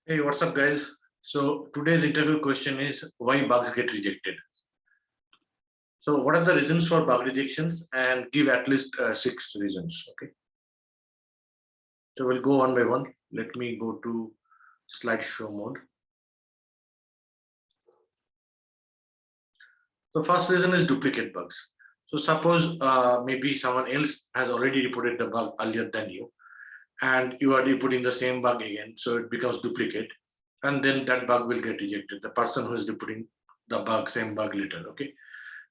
Hey, what's up, guys? So today's interview question is why bugs get rejected. So what are the reasons for bug rejections, and give at least 6 reasons. Okay. So we'll go one by one. Let me go to slideshow mode. The first reason is duplicate bugs. So suppose maybe someone else has already reported the bug earlier than you, and you are reporting the same bug again, so it becomes duplicate, and then that bug will get rejected. The person who is reporting the bug, same bug later. Okay.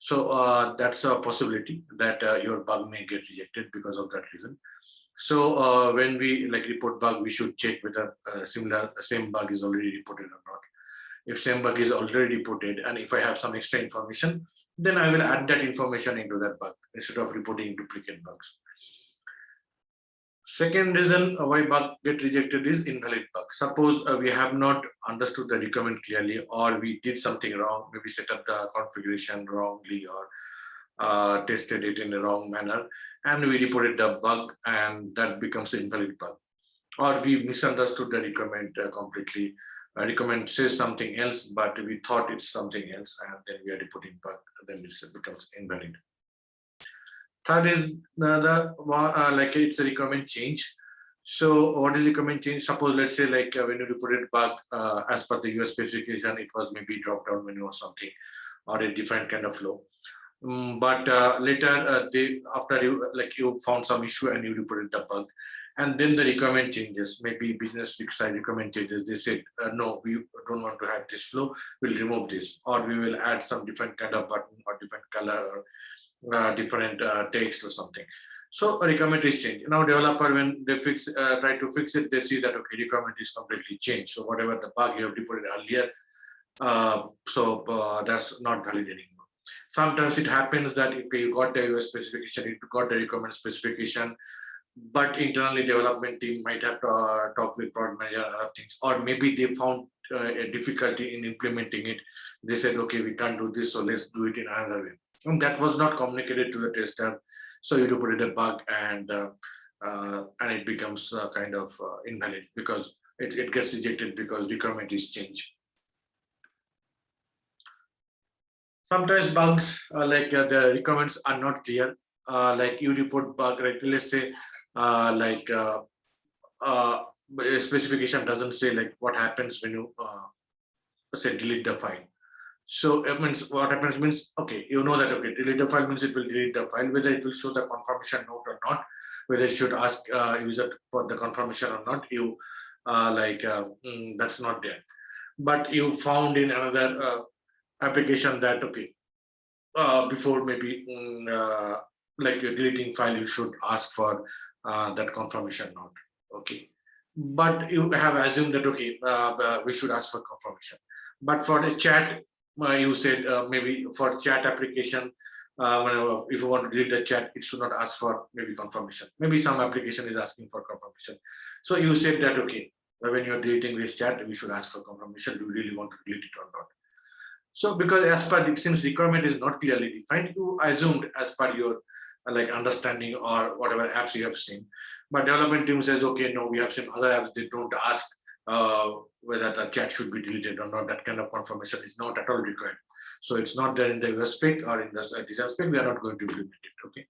So that's a possibility that your bug may get rejected because of that reason. So when we report bug, we should check whether same bug is already reported or not. If same bug is already reported, and if I have some extra information, then I will add that information into that bug instead of reporting duplicate bugs. Second reason why bug get rejected is invalid bug. Suppose we have not understood the requirement clearly, or we did something wrong, maybe set up the configuration wrongly, or tested it in a wrong manner, and we reported the bug, and that becomes an invalid bug. Or we misunderstood the requirement completely. Requirement says something else, but we thought it's something else, and then we are reporting bug, then it becomes invalid. Third is it's a requirement change. So what is requirement change? Suppose let's say when you reported bug as per the US specification, it was maybe drop down menu or something, or a different kind of flow. But later after you found some issue and you reported the bug, and then the requirement changes, maybe business side requirement changes. They said no, we don't want to have this flow, we'll remove this, or we will add some different kind of button or different color, or different text or something. So a requirement is changed. Now developer, when they try to fix it, they see that okay, requirement is completely changed. So whatever the bug you have reported earlier, that's not valid anymore. Sometimes it happens that if you got the US specification, you got the requirement specification, but internally development team might have to talk with product manager and other things, or maybe they found a difficulty in implementing it. They said, okay, we can't do this, so let's do it in another way. And that was not communicated to the tester, so you reported a bug, and it becomes kind of invalid because it gets rejected because requirement is changed. Sometimes bugs the requirements are not clear. Like you report bug, right? Let's say specification doesn't say like what happens when you say delete the file. So it means what happens means, okay, you know that okay, delete the file means it will delete the file, whether it will show the confirmation note or not, whether it should ask user for the confirmation or not. You that's not there. But you found in another application that okay, before maybe like you're deleting file, you should ask for that confirmation note. Okay, but you have assumed that okay, we should ask for confirmation. But for the chat, you said maybe for chat application, if you want to delete the chat, it should not ask for maybe confirmation. Maybe some application is asking for confirmation. So you said that okay, when you're deleting this chat, we should ask for confirmation. Do you really want to delete it or not? So because as per, since requirement is not clearly defined, you assumed as per your understanding or whatever apps you have seen. But development team says, okay, no, we have seen other apps, they don't ask whether the chat should be deleted or not. That kind of confirmation is not at all required. So it's not there in the US spec or in the design spec, we are not going to implement it. Okay.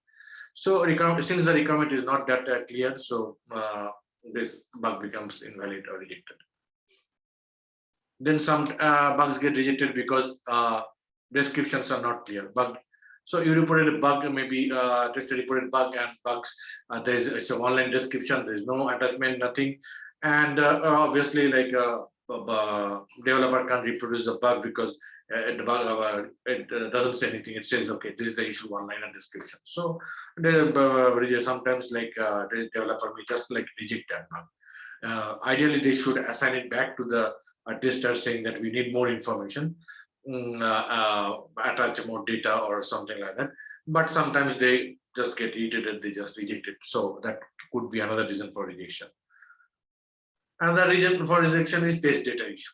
So since the requirement is not that clear, so this bug becomes invalid or rejected. Then some bugs get rejected because descriptions are not clear. Bug. So you reported a bug, maybe tested reported bug and bugs. It's an online description. There's no attachment, nothing, and obviously developer can't reproduce the bug because the bug it doesn't say anything. It says okay, this is the issue, one line and description. So sometimes the developer may just reject that bug. Ideally, they should assign it back to the tester saying that we need more information, attach more data or something like that. But sometimes they just get irritated, they just reject it. So that could be another reason for rejection. Another reason for rejection is test data issue.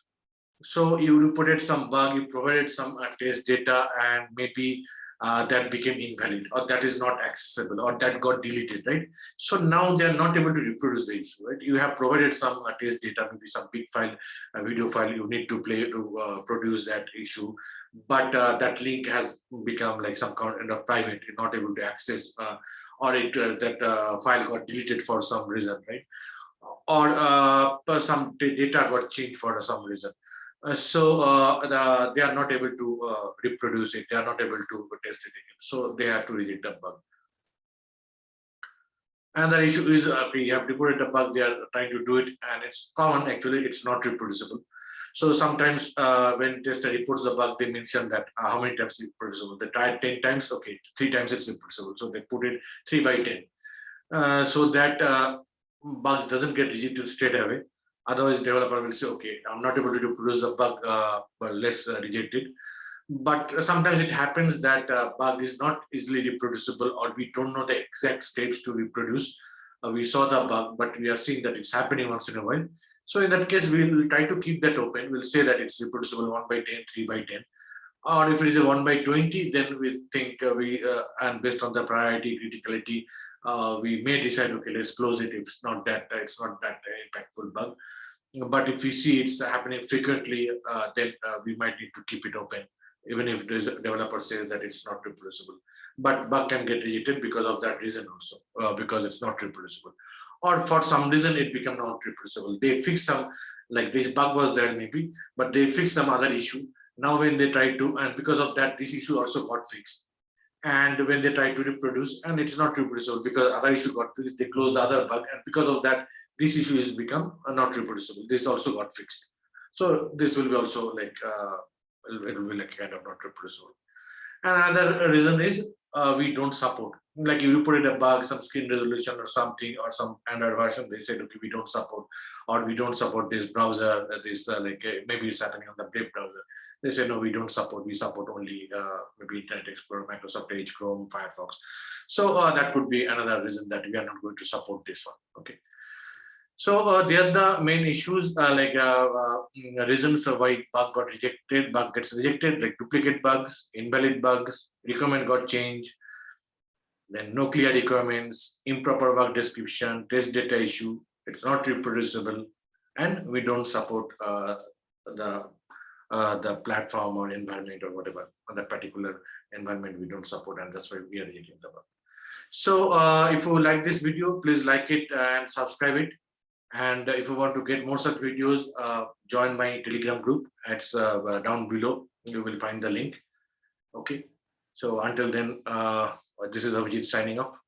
So you reported some bug, you provided some test data, and maybe that became invalid, or that is not accessible, or that got deleted, right? So now they are not able to reproduce the issue, right? You have provided some test data, maybe some big file, video file you need to play to produce that issue, but that link has become like some kind of private, you're not able to access, or that file got deleted for some reason, right? Or some data got changed for some reason. They are not able to reproduce it. They are not able to test it again. So they have to reject the bug. And the issue is, okay, you have reported a bug, they are trying to do it, and it's common, actually, it's not reproducible. So sometimes when tester reports the bug, they mention that how many times it's reproducible. They tried 10 times, okay, 3 times it's reproducible. So they put it 3 by 10. So that bugs doesn't get rejected straight away. Otherwise, developer will say, okay, I'm not able to reproduce the bug, but let's reject it. But sometimes it happens that bug is not easily reproducible, or we don't know the exact steps to reproduce. We saw the bug, but we are seeing that it's happening once in a while. So in that case, we'll try to keep that open. We'll say that it's reproducible 1 by 10, 3 by 10. Or if it is a 1 by 20, then we think and based on the priority, criticality, we may decide, okay, let's close it. It's not that impactful bug. But if we see it's happening frequently, then we might need to keep it open, even if the developer says that it's not reproducible. But bug can get rejected because of that reason also, because it's not reproducible. Or for some reason it become not reproducible. They fix some, like this bug was there maybe, but they fix some other issue. Now when they try to, and because of that, this issue also got fixed. And when they try to reproduce, and it's not reproducible because other issue got fixed, they close the other bug, and because of that, this issue has become not reproducible. This also got fixed. So this will be also like, it will be like kind of not reproducible. Another reason is we don't support. Like you reported a bug, some screen resolution or something, or some Android version, they said, okay, we don't support, or we don't support this browser, maybe it's happening on the Brave browser. They say, no, we don't support, we support only maybe Internet Explorer, Microsoft Edge, Chrome, Firefox. So that could be another reason that we are not going to support this one, okay? So they are the main issues, reasons why bug got rejected. Bug gets rejected, like duplicate bugs, invalid bugs, requirement got changed, then no clear requirements, improper bug description, test data issue, it's not reproducible, and we don't support the platform or environment or whatever, on that particular environment we don't support, and that's why we are rejecting the bug. So if you like this video, please like it and subscribe it. And if you want to get more such videos, join my Telegram group. It's down below. You will find the link. Okay. So until then, this is Abhijit signing off.